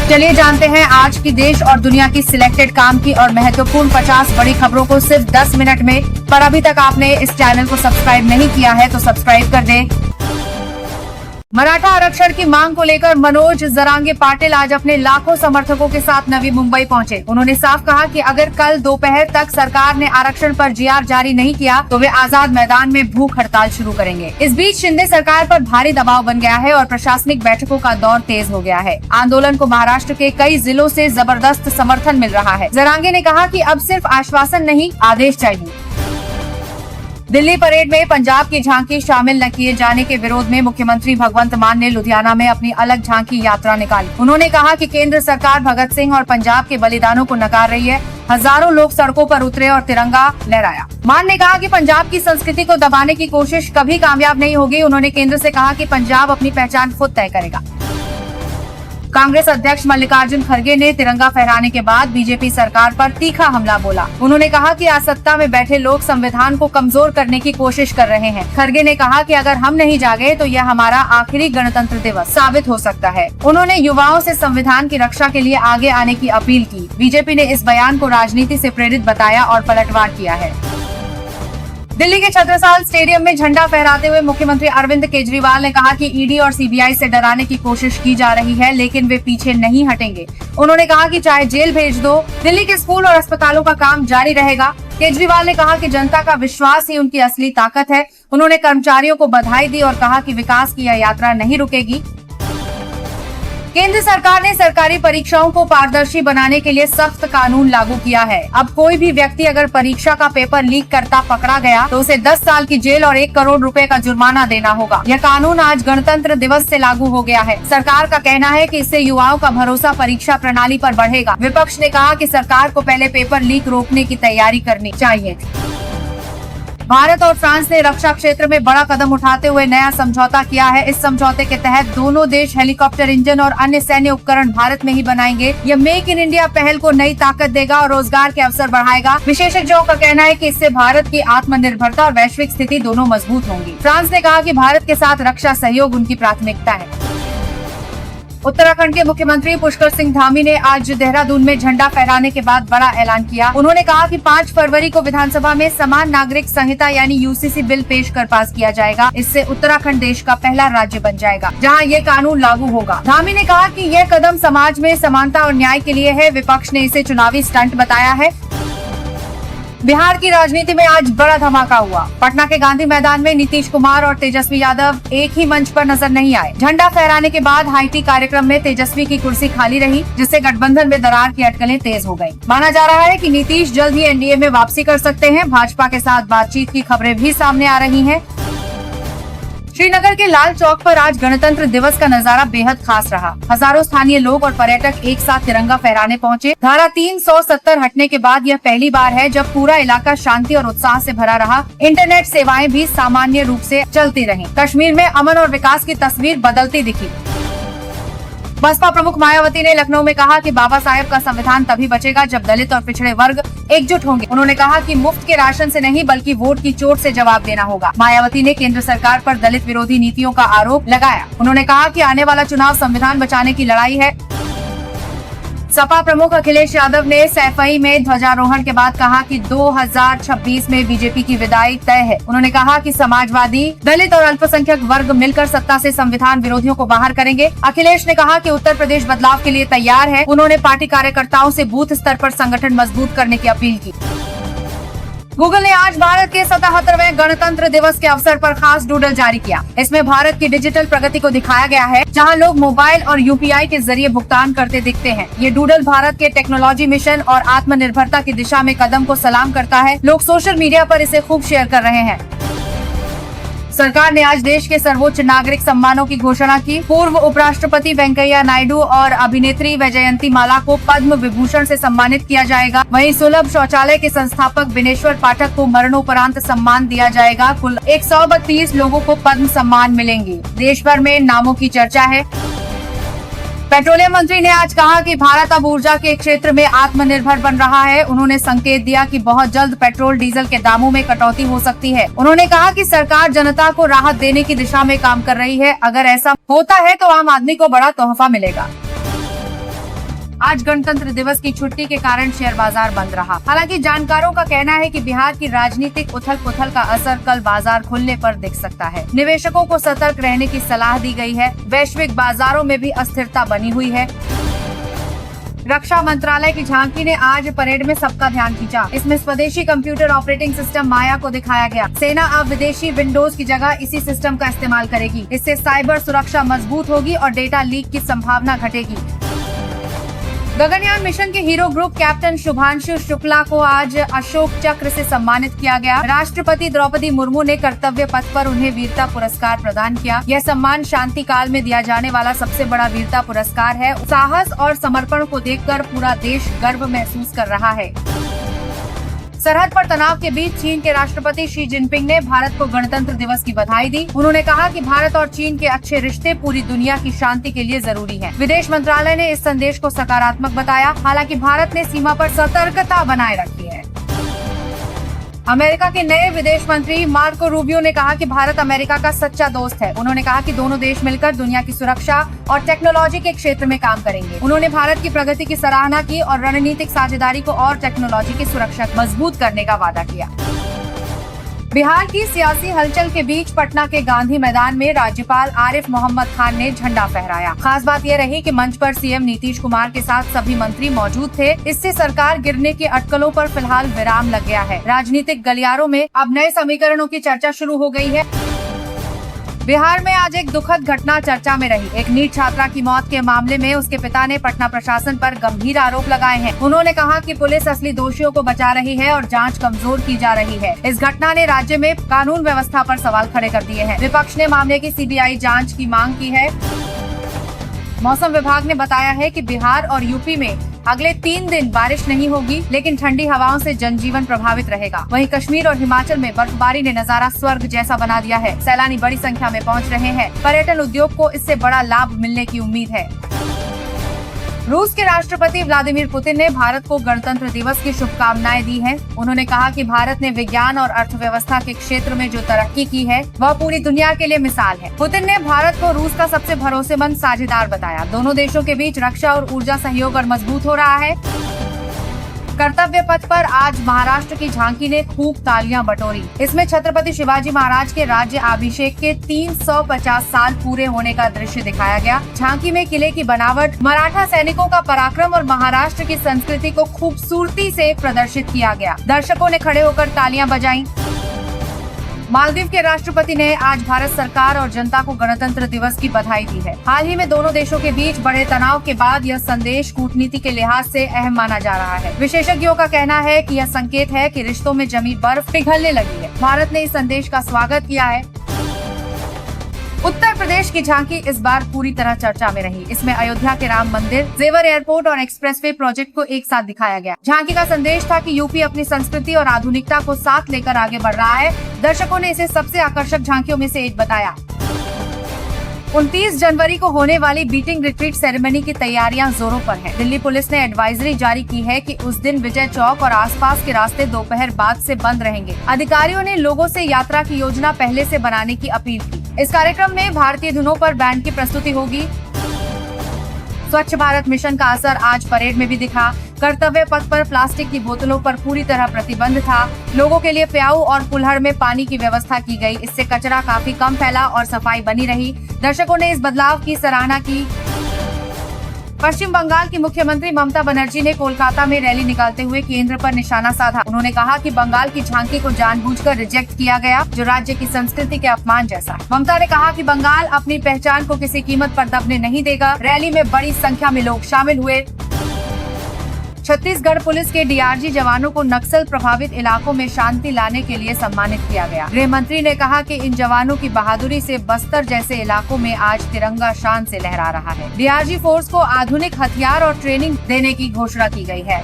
चलिए जानते हैं आज की देश और दुनिया की सिलेक्टेड काम की और महत्वपूर्ण 50 बड़ी खबरों को सिर्फ 10 मिनट में। पर अभी तक आपने इस चैनल को सब्सक्राइब नहीं किया है तो सब्सक्राइब कर दें। मराठा आरक्षण की मांग को लेकर मनोज जरांगे पाटिल आज अपने लाखों समर्थकों के साथ नवी मुंबई पहुंचे। उन्होंने साफ कहा कि अगर कल दोपहर तक सरकार ने आरक्षण पर जीआर जारी नहीं किया तो वे आजाद मैदान में भूख हड़ताल शुरू करेंगे। इस बीच शिंदे सरकार पर भारी दबाव बन गया है और प्रशासनिक बैठकों का दौर तेज हो गया है। आंदोलन को महाराष्ट्र के कई जिलों से जबरदस्त समर्थन मिल रहा है। जरांगे ने कहा कि अब सिर्फ आश्वासन नहीं, आदेश चाहिए। दिल्ली परेड में पंजाब की झांकी शामिल न किए जाने के विरोध में मुख्यमंत्री भगवंत मान ने लुधियाना में अपनी अलग झांकी यात्रा निकाली। उन्होंने कहा कि केंद्र सरकार भगत सिंह और पंजाब के बलिदानों को नकार रही है। हजारों लोग सड़कों पर उतरे और तिरंगा लहराया। मान ने कहा कि पंजाब की संस्कृति को दबाने की कोशिश कभी कामयाब नहीं होगी। उन्होंने केंद्र से कहा कि पंजाब अपनी पहचान खुद तय करेगा। कांग्रेस अध्यक्ष मल्लिकार्जुन खड़गे ने तिरंगा फहराने के बाद बीजेपी सरकार पर तीखा हमला बोला। उन्होंने कहा कि आज सत्ता में बैठे लोग संविधान को कमजोर करने की कोशिश कर रहे हैं। खड़गे ने कहा कि अगर हम नहीं जागे तो यह हमारा आखिरी गणतंत्र दिवस साबित हो सकता है। उन्होंने युवाओं से संविधान की रक्षा के लिए आगे आने की अपील की। बीजेपी ने इस बयान को राजनीति से प्रेरित बताया और पलटवार किया है। दिल्ली के छत्रसाल स्टेडियम में झंडा फहराते हुए मुख्यमंत्री अरविंद केजरीवाल ने कहा कि ईडी और सीबीआई से डराने की कोशिश की जा रही है, लेकिन वे पीछे नहीं हटेंगे। उन्होंने कहा कि चाहे जेल भेज दो, दिल्ली के स्कूल और अस्पतालों का काम जारी रहेगा। केजरीवाल ने कहा कि जनता का विश्वास ही उनकी असली ताकत है। उन्होंने कर्मचारियों को बधाई दी और कहा कि विकास की यह यात्रा नहीं रुकेगी। केंद्र सरकार ने सरकारी परीक्षाओं को पारदर्शी बनाने के लिए सख्त कानून लागू किया है। अब कोई भी व्यक्ति अगर परीक्षा का पेपर लीक करता पकड़ा गया तो उसे 10 साल की जेल और 1 करोड़ रुपए का जुर्माना देना होगा। यह कानून आज गणतंत्र दिवस से लागू हो गया है। सरकार का कहना है कि इससे युवाओं का भरोसा परीक्षा प्रणाली पर बढ़ेगा। विपक्ष ने कहा कि सरकार को पहले पेपर लीक रोकने की तैयारी करनी चाहिए। भारत और फ्रांस ने रक्षा क्षेत्र में बड़ा कदम उठाते हुए नया समझौता किया है। इस समझौते के तहत दोनों देश हेलीकॉप्टर इंजन और अन्य सैन्य उपकरण भारत में ही बनाएंगे। यह मेक इन इंडिया पहल को नई ताकत देगा और रोजगार के अवसर बढ़ाएगा। विशेषज्ञों का कहना है कि इससे भारत की आत्मनिर्भरता और वैश्विक स्थिति दोनों मजबूत होंगी। फ्रांस ने कहा कि भारत के साथ रक्षा सहयोग उनकी प्राथमिकता है। उत्तराखंड के मुख्यमंत्री पुष्कर सिंह धामी ने आज देहरादून में झंडा फहराने के बाद बड़ा ऐलान किया। उन्होंने कहा कि 5 फरवरी को विधानसभा में समान नागरिक संहिता यानी यूसीसी बिल पेश कर पास किया जाएगा। इससे उत्तराखंड देश का पहला राज्य बन जाएगा जहां ये कानून लागू होगा। धामी ने कहा कि यह कदम समाज में समानता और न्याय के लिए है। विपक्ष ने इसे चुनावी स्टंट बताया है। बिहार की राजनीति में आज बड़ा धमाका हुआ। पटना के गांधी मैदान में नीतीश कुमार और तेजस्वी यादव एक ही मंच पर नजर नहीं आए। झंडा फहराने के बाद हाईटी कार्यक्रम में तेजस्वी की कुर्सी खाली रही, जिससे गठबंधन में दरार की अटकलें तेज हो गयी। माना जा रहा है कि नीतीश जल्द ही एनडीए में वापसी कर सकते हैं। भाजपा के साथ बातचीत की खबरें भी सामने आ रही हैं। श्रीनगर के लाल चौक पर आज गणतंत्र दिवस का नजारा बेहद खास रहा। हजारों स्थानीय लोग और पर्यटक एक साथ तिरंगा फहराने पहुंचे। धारा 370 हटने के बाद यह पहली बार है जब पूरा इलाका शांति और उत्साह से भरा रहा। इंटरनेट सेवाएं भी सामान्य रूप से चलती रहीं। कश्मीर में अमन और विकास की तस्वीर बदलती दिखी। बसपा प्रमुख मायावती ने लखनऊ में कहा कि बाबा साहेब का संविधान तभी बचेगा जब दलित और पिछड़े वर्ग एकजुट होंगे। उन्होंने कहा कि मुफ्त के राशन से नहीं बल्कि वोट की चोट से जवाब देना होगा। मायावती ने केंद्र सरकार पर दलित विरोधी नीतियों का आरोप लगाया। उन्होंने कहा कि आने वाला चुनाव संविधान बचाने की लड़ाई है। सपा प्रमुख अखिलेश यादव ने सैफई में ध्वजारोहण के बाद कहा कि 2026 में बीजेपी की विदाई तय है। उन्होंने कहा कि समाजवादी, दलित और अल्पसंख्यक वर्ग मिलकर सत्ता से संविधान विरोधियों को बाहर करेंगे। अखिलेश ने कहा कि उत्तर प्रदेश बदलाव के लिए तैयार है। उन्होंने पार्टी कार्यकर्ताओं से बूथ स्तर पर संगठन मजबूत करने की अपील की। गूगल ने आज भारत के 77वें गणतंत्र दिवस के अवसर पर खास डूडल जारी किया। इसमें भारत की डिजिटल प्रगति को दिखाया गया है, जहां लोग मोबाइल और यूपीआई के जरिए भुगतान करते दिखते हैं। ये डूडल भारत के टेक्नोलॉजी मिशन और आत्मनिर्भरता की दिशा में कदम को सलाम करता है। लोग सोशल मीडिया पर इसे खूब शेयर कर रहे हैं। सरकार ने आज देश के सर्वोच्च नागरिक सम्मानों की घोषणा की। पूर्व उपराष्ट्रपति वेंकैया नायडू और अभिनेत्री वैजयंती माला को पद्म विभूषण से सम्मानित किया जाएगा। वहीं सुलभ शौचालय के संस्थापक बिनेश्वर पाठक को मरणोपरांत सम्मान दिया जाएगा। कुल 132 लोगों को पद्म सम्मान मिलेंगे। देश भर में नामों की चर्चा है। पेट्रोलियम मंत्री ने आज कहा कि भारत अब ऊर्जा के क्षेत्र में आत्मनिर्भर बन रहा है। उन्होंने संकेत दिया कि बहुत जल्द पेट्रोल डीजल के दामों में कटौती हो सकती है। उन्होंने कहा कि सरकार जनता को राहत देने की दिशा में काम कर रही है। अगर ऐसा होता है तो आम आदमी को बड़ा तोहफा मिलेगा। आज गणतंत्र दिवस की छुट्टी के कारण शेयर बाजार बंद रहा। हालांकि जानकारों का कहना है कि बिहार की राजनीतिक उथल पुथल का असर कल बाजार खुलने पर दिख सकता है। निवेशकों को सतर्क रहने की सलाह दी गई है। वैश्विक बाजारों में भी अस्थिरता बनी हुई है। रक्षा मंत्रालय की झांकी ने आज परेड में सबका ध्यान खींचा। इसमें स्वदेशी कंप्यूटर ऑपरेटिंग सिस्टम माया को दिखाया गया। सेना अब विदेशी विंडोज की जगह इसी सिस्टम का इस्तेमाल करेगी। इससे साइबर सुरक्षा मजबूत होगी और डेटा लीक की संभावना घटेगी। गगनयान मिशन के hero group captain Shubhanshu Shukla को आज अशोक चक्र से सम्मानित किया गया। राष्ट्रपति द्रौपदी मुर्मू ने कर्तव्य पथ पर उन्हें वीरता पुरस्कार प्रदान किया। यह सम्मान शांति काल में दिया जाने वाला सबसे बड़ा वीरता पुरस्कार है। साहस और समर्पण को देखकर पूरा देश गर्व महसूस कर रहा है। सरहद पर तनाव के बीच चीन के राष्ट्रपति शी जिनपिंग ने भारत को गणतंत्र दिवस की बधाई दी। उन्होंने कहा कि भारत और चीन के अच्छे रिश्ते पूरी दुनिया की शांति के लिए जरूरी हैं। विदेश मंत्रालय ने इस संदेश को सकारात्मक बताया। हालांकि भारत ने सीमा पर सतर्कता बनाए रखी है। अमेरिका के नए विदेश मंत्री मार्को रूबियो ने कहा कि भारत अमेरिका का सच्चा दोस्त है। उन्होंने कहा कि दोनों देश मिलकर दुनिया की सुरक्षा और टेक्नोलॉजी के क्षेत्र में काम करेंगे। उन्होंने भारत की प्रगति की सराहना की और रणनीतिक साझेदारी को और टेक्नोलॉजी की सुरक्षा मजबूत करने का वादा किया। बिहार की सियासी हलचल के बीच पटना के गांधी मैदान में राज्यपाल आरिफ मोहम्मद खान ने झंडा फहराया। खास बात यह रही कि मंच पर सीएम नीतीश कुमार के साथ सभी मंत्री मौजूद थे। इससे सरकार गिरने की अटकलों पर फिलहाल विराम लग गया है। राजनीतिक गलियारों में अब नए समीकरणों की चर्चा शुरू हो गई है। बिहार में आज एक दुखद घटना चर्चा में रही। एक नीट छात्रा की मौत के मामले में उसके पिता ने पटना प्रशासन पर गंभीर आरोप लगाए हैं। उन्होंने कहा कि पुलिस असली दोषियों को बचा रही है और जांच कमजोर की जा रही है। इस घटना ने राज्य में कानून व्यवस्था पर सवाल खड़े कर दिए हैं। विपक्ष ने मामले की सीबीआई जांच की मांग की है। मौसम विभाग ने बताया है कि बिहार और यूपी में अगले 3 दिन बारिश नहीं होगी, लेकिन ठंडी हवाओं से जनजीवन प्रभावित रहेगा। वहीं कश्मीर और हिमाचल में बर्फबारी ने नजारा स्वर्ग जैसा बना दिया है। सैलानी बड़ी संख्या में पहुंच रहे हैं। पर्यटन उद्योग को इससे बड़ा लाभ मिलने की उम्मीद है। रूस के राष्ट्रपति व्लादिमीर पुतिन ने भारत को गणतंत्र दिवस की शुभकामनाएं दी हैं। उन्होंने कहा कि भारत ने विज्ञान और अर्थव्यवस्था के क्षेत्र में जो तरक्की की है वह पूरी दुनिया के लिए मिसाल है। पुतिन ने भारत को रूस का सबसे भरोसेमंद साझेदार बताया। दोनों देशों के बीच रक्षा और ऊर्जा सहयोग और मजबूत हो रहा है। कर्तव्य पथ पर आज महाराष्ट्र की झांकी ने खूब तालियां बटोरी। इसमें छत्रपति शिवाजी महाराज के राज्य अभिषेक के 350 साल पूरे होने का दृश्य दिखाया गया। झांकी में किले की बनावट, मराठा सैनिकों का पराक्रम और महाराष्ट्र की संस्कृति को खूबसूरती से प्रदर्शित किया गया। दर्शकों ने खड़े होकर तालियां बजाई। मालदीव के राष्ट्रपति ने आज भारत सरकार और जनता को गणतंत्र दिवस की बधाई दी है। हाल ही में दोनों देशों के बीच बढ़े तनाव के बाद यह संदेश कूटनीति के लिहाज से अहम माना जा रहा है। विशेषज्ञों का कहना है कि यह संकेत है कि रिश्तों में जमी बर्फ पिघलने लगी है। भारत ने इस संदेश का स्वागत किया है। उत्तर प्रदेश की झांकी इस बार पूरी तरह चर्चा में रही। इसमें अयोध्या के राम मंदिर, जेवर एयरपोर्ट और एक्सप्रेसवे प्रोजेक्ट को एक साथ दिखाया गया। झांकी का संदेश था कि यूपी अपनी संस्कृति और आधुनिकता को साथ लेकर आगे बढ़ रहा है। दर्शकों ने इसे सबसे आकर्षक झांकियों में से एक बताया। 29 जनवरी को होने वाली बीटिंग रिट्रीट सेरेमनी की तैयारियां जोरों पर हैं। दिल्ली पुलिस ने एडवाइजरी जारी की है कि उस दिन विजय चौक और आसपास के रास्ते दोपहर बाद से बंद रहेंगे। अधिकारियों ने लोगों से यात्रा की योजना पहले से बनाने की अपील की। इस कार्यक्रम में भारतीय धुनों पर बैंड की प्रस्तुति होगी। स्वच्छ भारत मिशन का असर आज परेड में भी दिखा। कर्तव्य पथ पर प्लास्टिक की बोतलों पर पूरी तरह प्रतिबंध था। लोगों के लिए प्याऊ और कुल्हड़ में पानी की व्यवस्था की गई। इससे कचरा काफी कम फैला और सफाई बनी रही। दर्शकों ने इस बदलाव की सराहना की। पश्चिम बंगाल की मुख्यमंत्री ममता बनर्जी ने कोलकाता में रैली निकालते हुए केंद्र पर निशाना साधा। उन्होंने कहा कि बंगाल की झांकी को जानबूझकर रिजेक्ट किया गया, जो राज्य की संस्कृति के अपमान जैसा है। ममता ने कहा कि बंगाल अपनी पहचान को किसी कीमत पर दबने नहीं देगा। रैली में बड़ी संख्या में लोग शामिल हुए। छत्तीसगढ़ पुलिस के डीआरजी जवानों को नक्सल प्रभावित इलाकों में शांति लाने के लिए सम्मानित किया गया। गृह मंत्री ने कहा कि इन जवानों की बहादुरी से बस्तर जैसे इलाकों में आज तिरंगा शान से लहरा रहा है। डीआरजी फोर्स को आधुनिक हथियार और ट्रेनिंग देने की घोषणा की गई है।